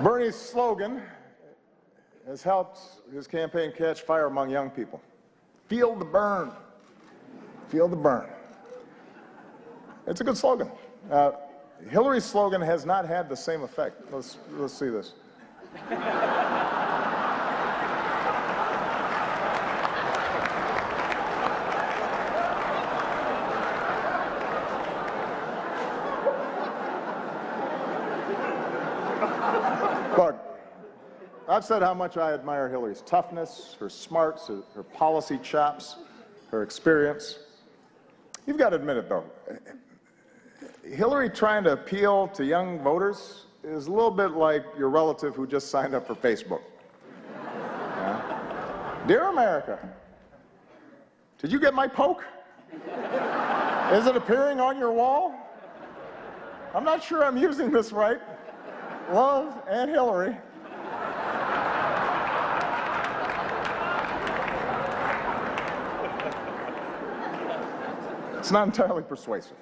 Bernie's slogan has helped his campaign catch fire among young people. Feel the burn. Feel the burn. It's a good slogan. Hillary's slogan has not had the same effect. Let's see this. Look, I've said how much I admire Hillary's toughness, her smarts, her policy chops, her experience. You've got to admit it, though. Hillary trying to appeal to young voters is a little bit like your relative who just signed up for Facebook. Yeah? Dear America, did you get my poke? Is it appearing on your wall? I'm not sure I'm using this right. Love, Aunt Hillary. It's not entirely persuasive.